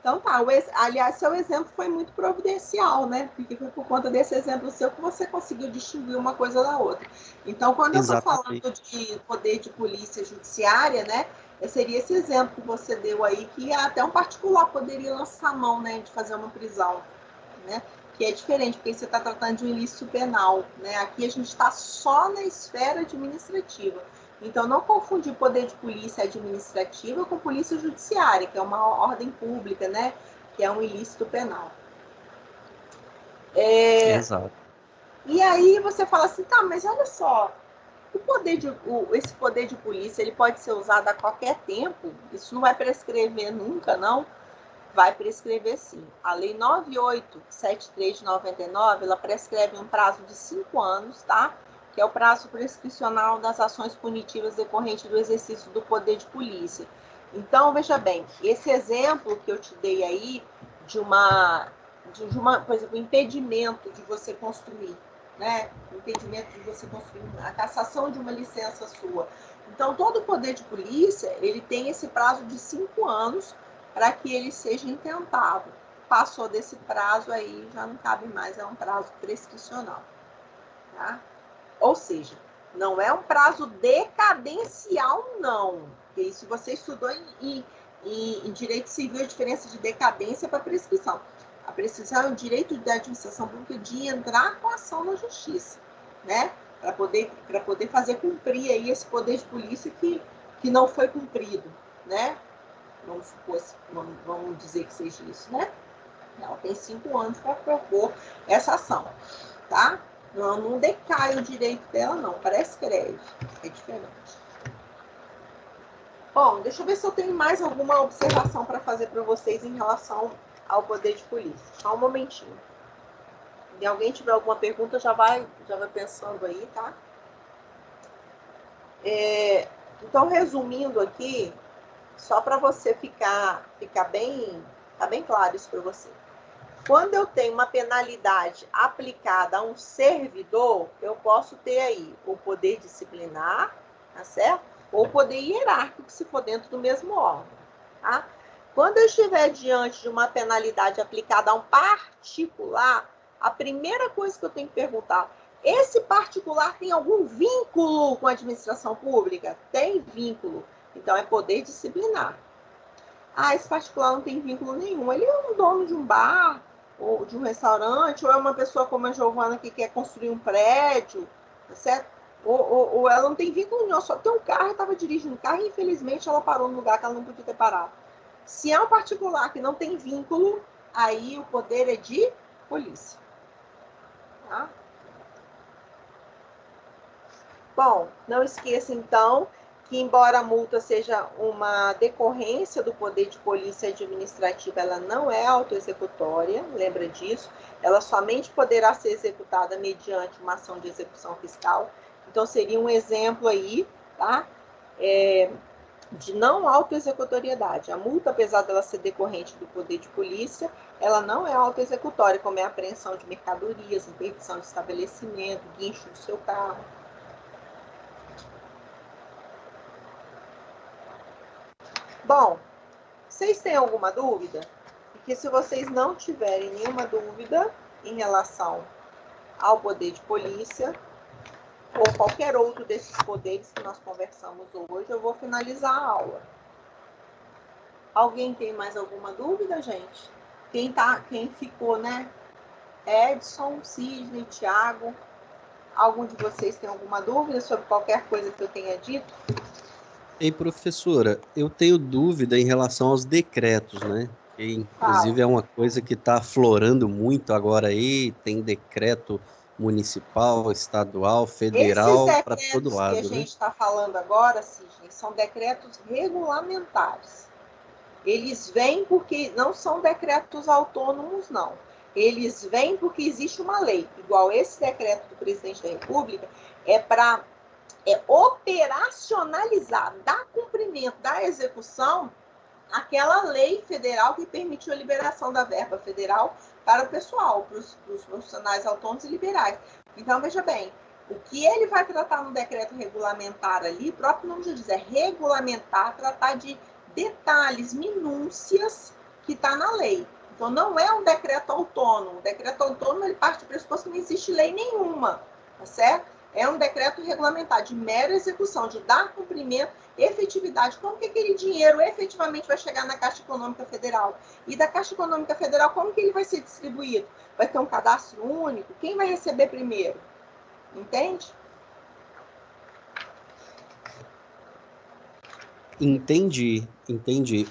Então tá, aliás, seu exemplo foi muito providencial, né? Porque foi por conta desse exemplo seu que você conseguiu distinguir uma coisa da outra. Então, quando eu estou falando de poder de polícia judiciária, né? Seria esse exemplo que você deu aí, que até um particular poderia lançar a mão, né? De fazer uma prisão, né? Que é diferente, porque você está tratando de um ilícito penal, né? Aqui a gente está só na esfera administrativa. Então, não confundir poder de polícia administrativa com polícia judiciária, que é uma ordem pública, né? Que é um ilícito penal.
Exato.
E aí você fala assim, tá, mas olha só, esse poder de polícia ele pode ser usado a qualquer tempo? Isso não vai prescrever nunca, não? Vai prescrever sim. A Lei 9873 de 99, ela prescreve um prazo de 5 anos, tá? Que é o prazo prescricional das ações punitivas decorrentes do exercício do poder de polícia. Então, veja bem, esse exemplo que eu te dei aí de por exemplo, impedimento de você construir, né? Impedimento de você construir, a cassação de uma licença sua. Então, todo poder de polícia, ele tem esse prazo de 5 anos para que ele seja intentado. Passou desse prazo aí, já não cabe mais, é um prazo prescricional. Tá? Ou seja, não é um prazo decadencial, não. Porque isso você estudou em direito civil, a diferença de decadência para prescrição. A prescrição é o direito da administração pública de entrar com ação na justiça, né? Para poder fazer cumprir aí esse poder de polícia que não foi cumprido, né? Vamos dizer que seja isso, né? Ela tem 5 anos para propor essa ação, tá? Não decai o direito dela, não. Prescreve. É diferente. Bom, deixa eu ver se eu tenho mais alguma observação para fazer para vocês em relação ao poder de polícia. Só um momentinho. Se alguém tiver alguma pergunta, já vai pensando aí, tá? Então, resumindo aqui, só para você ficar bem claro isso para você. Quando eu tenho uma penalidade aplicada a um servidor, eu posso ter aí o poder disciplinar, tá certo? Ou o poder hierárquico, se for dentro do mesmo órgão, tá? Quando eu estiver diante de uma penalidade aplicada a um particular, a primeira coisa que eu tenho que perguntar, esse particular tem algum vínculo com a administração pública? Tem vínculo. Então, é poder disciplinar. Ah, esse particular não tem vínculo nenhum. Ele é um dono de um bar, ou de um restaurante, ou é uma pessoa como a Giovana que quer construir um prédio, tá certo? Ou ela não tem vínculo nenhum, só tem um carro, estava dirigindo o carro e infelizmente ela parou no lugar que ela não podia ter parado. Se é um particular que não tem vínculo, aí o poder é de polícia. Tá? Bom, não esqueça então que, embora a multa seja uma decorrência do poder de polícia administrativa, ela não é autoexecutória, lembra disso? Ela somente poderá ser executada mediante uma ação de execução fiscal. Então, seria um exemplo aí, tá? De não autoexecutoriedade. A multa, apesar dela ser decorrente do poder de polícia, ela não é autoexecutória, como é a apreensão de mercadorias, interdição de estabelecimento, guincho do seu carro. Bom, vocês têm alguma dúvida? Porque se vocês não tiverem nenhuma dúvida em relação ao poder de polícia ou qualquer outro desses poderes que nós conversamos hoje, eu vou finalizar a aula. Alguém tem mais alguma dúvida, gente? Quem ficou, né? Edson, Sidney, Thiago. Algum de vocês tem alguma dúvida sobre qualquer coisa que eu tenha dito?
Ei, professora, eu tenho dúvida em relação aos decretos, né? Que, inclusive, é uma coisa que está aflorando muito agora aí, tem decreto municipal, estadual, federal, para todo lado, né?
Esses decretos que a gente está falando agora, Sidney, são decretos regulamentares. Eles vêm porque não são decretos autônomos, não. Eles vêm porque existe uma lei, igual esse decreto do presidente da República, é para operacionalizar, dar cumprimento, dar execução àquela lei federal que permitiu a liberação da verba federal para o pessoal, para os profissionais autônomos e liberais. Então, veja bem, o que ele vai tratar no decreto regulamentar ali, o próprio nome já diz, é regulamentar, tratar de detalhes, minúcias que está na lei. Então, não é um decreto autônomo. O decreto autônomo, ele parte do pressuposto que não existe lei nenhuma, tá certo? É um decreto regulamentar de mera execução, de dar cumprimento, efetividade. Como que aquele dinheiro efetivamente vai chegar na Caixa Econômica Federal? E da Caixa Econômica Federal, como que ele vai ser distribuído? Vai ter um cadastro único? Quem vai receber primeiro? Entende?
Entendi.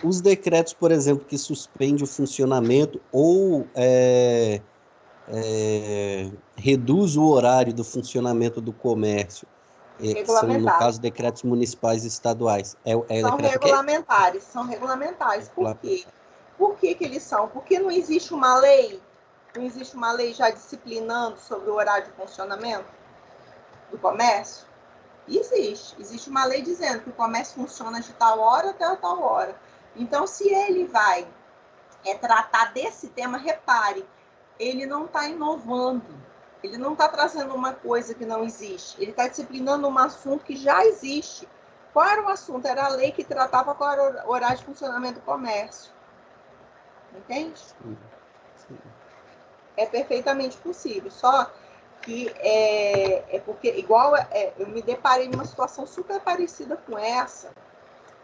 Os decretos, por exemplo, que suspendem o funcionamento ou reduz o horário do funcionamento do comércio, que são, no caso, decretos municipais e estaduais.
São regulamentares, são regulamentares. Por quê? Por que eles são? Porque não existe uma lei, já disciplinando sobre o horário de funcionamento do comércio? Existe uma lei dizendo que o comércio funciona de tal hora até tal hora. Então, se ele vai tratar desse tema, repare, ele não está inovando, ele não está trazendo uma coisa que não existe, ele está disciplinando um assunto que já existe. Qual era o assunto? Era a lei que tratava qual era o horário de funcionamento do comércio. Entende?
Sim.
É perfeitamente possível, só que porque, igual, eu me deparei numa situação super parecida com essa,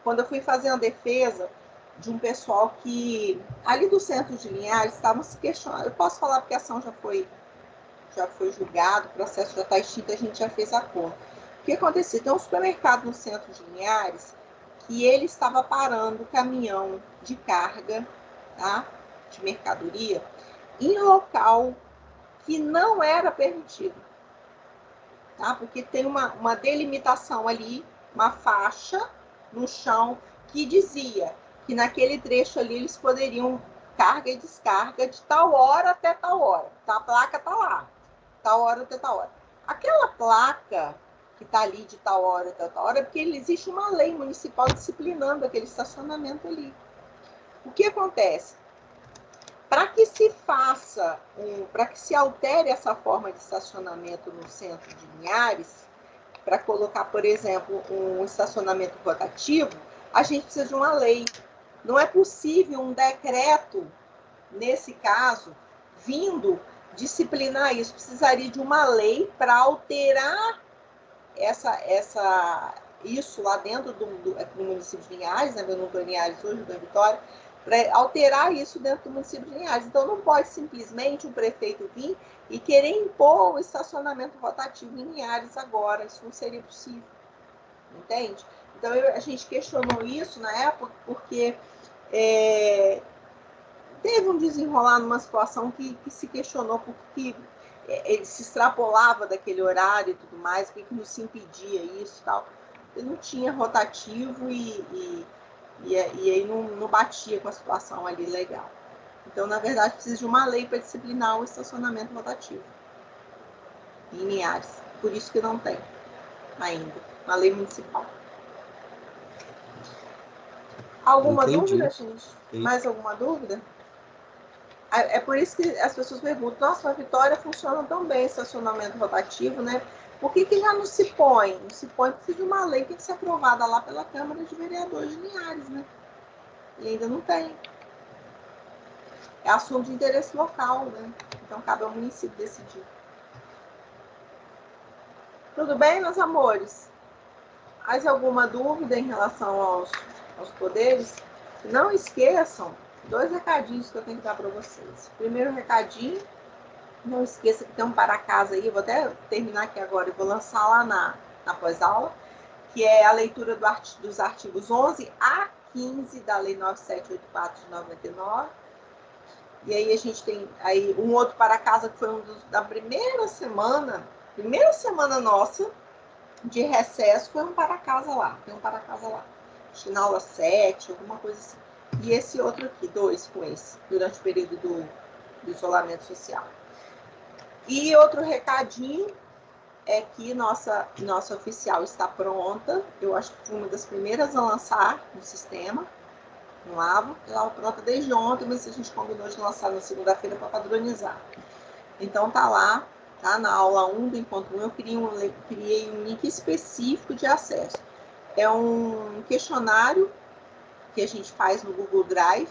quando eu fui fazer uma defesa de um pessoal que, ali do centro de Linhares, estavam se questionando. Eu posso falar porque a ação já foi julgado, o processo já está extinto, a gente já fez a conta. O que aconteceu? Tem um supermercado no centro de Linhares que ele estava parando o caminhão de carga, tá? De mercadoria, em local que não era permitido, tá? Porque tem uma delimitação ali, uma faixa no chão que dizia que naquele trecho ali eles poderiam carga e descarga de tal hora até tal hora. Tá? A placa tá lá, tal hora até tal hora. Aquela placa que está ali de tal hora até tal hora, é porque existe uma lei municipal disciplinando aquele estacionamento ali. O que acontece? Para que se faça, para que se altere essa forma de estacionamento no centro de Linhares, para colocar, por exemplo, um estacionamento rotativo, a gente precisa de uma lei. Não é possível um decreto, nesse caso, vindo disciplinar isso. Precisaria de uma lei para alterar isso lá dentro do município de Linhares, né? Eu não estou em Linhares hoje, estou em Vitória, para alterar isso dentro do município de Linhares. Então, não pode simplesmente o prefeito vir e querer impor o estacionamento rotativo em Linhares agora. Isso não seria possível, entende? Então, a gente questionou isso na época porque teve um desenrolar numa situação que se questionou porque ele se extrapolava daquele horário e tudo mais, o que nos impedia isso e tal. Ele não tinha rotativo e aí não batia com a situação ali legal. Então, na verdade, precisa de uma lei para disciplinar o estacionamento rotativo em Linhares. Por isso que não tem ainda uma lei municipal. Alguma dúvida, gente? Mais alguma dúvida? É por isso que as pessoas perguntam, nossa, a Vitória funciona tão bem, estacionamento rotativo, né? Por que já não se põe? Não se põe porque de uma lei que tem que ser aprovada lá pela Câmara de Vereadores de Linhares, né? E ainda não tem. É assunto de interesse local, né? Então cabe ao município decidir. Tudo bem, meus amores? Mais alguma dúvida em relação aos poderes? Não esqueçam 2 recadinhos que eu tenho que dar para vocês. Primeiro recadinho, não esqueça que tem um para-casa aí, eu vou até terminar aqui agora e vou lançar lá na pós-aula, que é a leitura dos artigos 11 a 15 da Lei 9784 de 99. E aí a gente tem aí um outro para-casa que foi da primeira semana nossa de recesso, foi um para-casa lá. Tem um para-casa lá. Acho que na aula 7, alguma coisa assim. E esse outro aqui, 2 com esse, durante o período do isolamento social. E outro recadinho é que nossa oficial está pronta. Eu acho que foi uma das primeiras a lançar no sistema, no Lavo. Ela está pronta desde ontem, mas a gente combinou de lançar na segunda-feira para padronizar. Então tá lá, tá na aula 1 do Encontro 1, eu criei um link específico de acesso. É um questionário que a gente faz no Google Drive,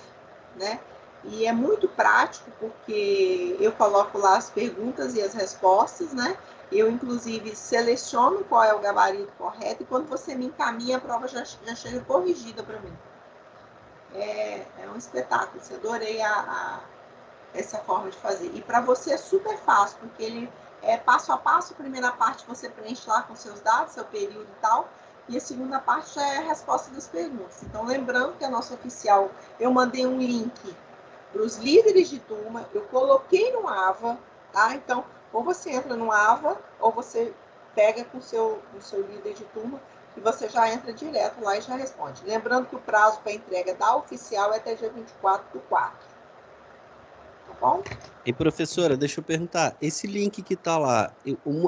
né? E é muito prático porque eu coloco lá as perguntas e as respostas, né? Eu, inclusive, seleciono qual é o gabarito correto e quando você me encaminha, a prova já chega corrigida para mim. É um espetáculo. Eu adorei essa forma de fazer. E para você é super fácil, porque ele é passo a passo. A primeira parte você preenche lá com seus dados, seu período e tal. E a segunda parte já é a resposta das perguntas. Então, lembrando que a nossa oficial, eu mandei um link para os líderes de turma, eu coloquei no AVA, tá? Então, ou você entra no AVA, ou você pega com o seu líder de turma, e você já entra direto lá e já responde. Lembrando que o prazo para entrega da oficial é até dia 24/4. Tá bom?
E professora, deixa eu perguntar, esse link que está lá,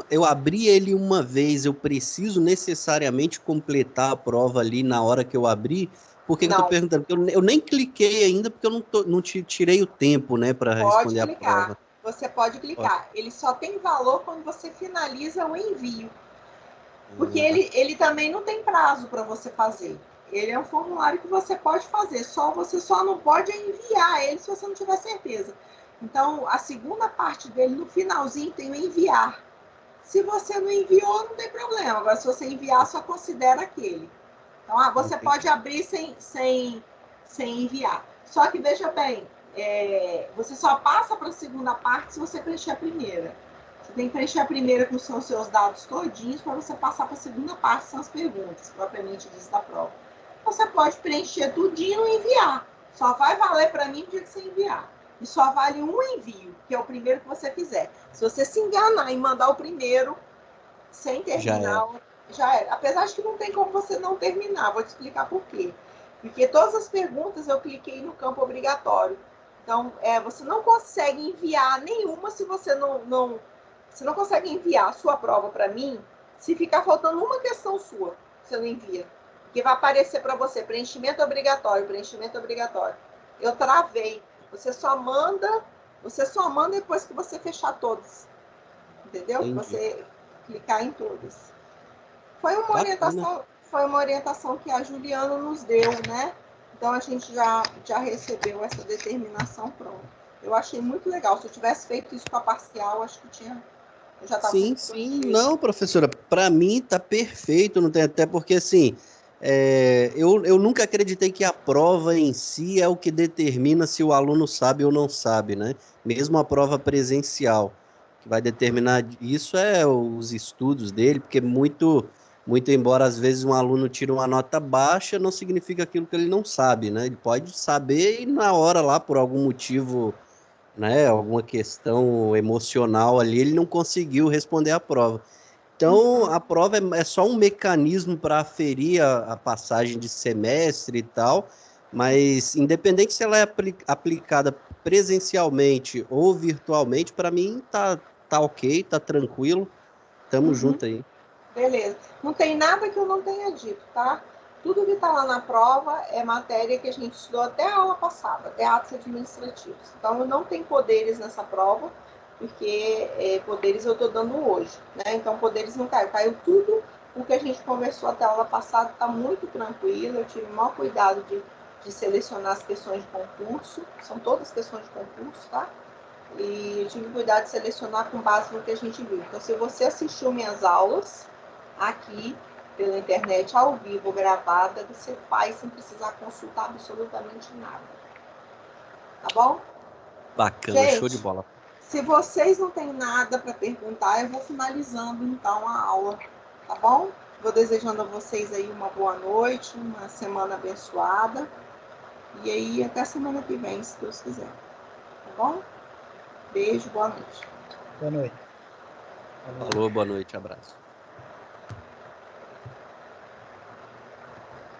eu abri ele uma vez, eu preciso necessariamente completar a prova ali na hora que eu abri? Por que eu estou perguntando? Porque eu nem cliquei ainda, porque eu não tirei o tempo, né, para responder a prova.
Você pode clicar. Ele só tem valor quando você finaliza o envio. Porque ele também não tem prazo para você fazer. Ele é um formulário que você pode fazer, você só não pode enviar ele se você não tiver certeza. Então, a segunda parte dele, no finalzinho, tem o enviar. Se você não enviou, não tem problema. Agora, se você enviar, só considera aquele. Então, você pode abrir sem enviar. Só que, veja bem, você só passa para a segunda parte se você preencher a primeira. Você tem que preencher a primeira, que são os seus dados todinhos, para você passar para a segunda parte, que são as perguntas, propriamente disso, da prova. Você pode preencher tudinho e enviar. Só vai valer para mim o dia que você enviar. E só vale um envio, que é o primeiro que você fizer. Se você se enganar e mandar o primeiro sem terminar, já era. Apesar de que não tem como você não terminar, vou te explicar por quê. Porque todas as perguntas eu cliquei no campo obrigatório. Então, você não consegue enviar nenhuma se você você não consegue enviar a sua prova para mim se ficar faltando uma questão sua, você não envia. Porque vai aparecer para você preenchimento obrigatório, preenchimento obrigatório. Eu travei. Você só manda depois que você fechar todos. Entendeu?
Entendi.
Você clicar em todas. Foi uma orientação que a Juliana nos deu, né? Então a gente já recebeu essa determinação pronta. Eu achei muito legal. Se eu tivesse feito isso com a parcial, acho que tinha Já tá
Sim, sim. Não, professora, para mim tá perfeito, não tem até porque assim, eu nunca acreditei que a prova em si é o que determina se o aluno sabe ou não sabe, né? Mesmo a prova presencial, que vai determinar isso é os estudos dele, porque muito embora às vezes um aluno tire uma nota baixa, não significa aquilo que ele não sabe, né? Ele pode saber e na hora lá, por algum motivo, né, alguma questão emocional ali, ele não conseguiu responder a prova. Então, a prova é só um mecanismo para aferir a passagem de semestre e tal, mas independente se ela é aplicada presencialmente ou virtualmente, para mim tá ok, tá tranquilo, tamo junto aí.
Beleza. Não tem nada que eu não tenha dito, tá? Tudo que está lá na prova é matéria que a gente estudou até a aula passada, até atos administrativos. Então, não tem poderes nessa prova, porque poderes eu estou dando hoje, né? Então, poderes não caiu. Caiu tudo o que a gente conversou até a aula passada, está muito tranquilo. Eu tive o maior cuidado de selecionar as questões de concurso, são todas questões de concurso, tá? E eu tive cuidado de selecionar com base no que a gente viu. Então, se você assistiu minhas aulas aqui pela internet, ao vivo, gravada, você faz sem precisar consultar absolutamente nada. Tá bom?
Bacana,
Gente,
show de bola.
se vocês não têm nada para perguntar, eu vou finalizando então a aula, tá bom? Vou desejando a vocês aí uma boa noite, uma semana abençoada. E aí, até semana que vem, se Deus quiser. Tá bom? Beijo, boa noite.
Boa noite.
Falou, boa noite, abraço.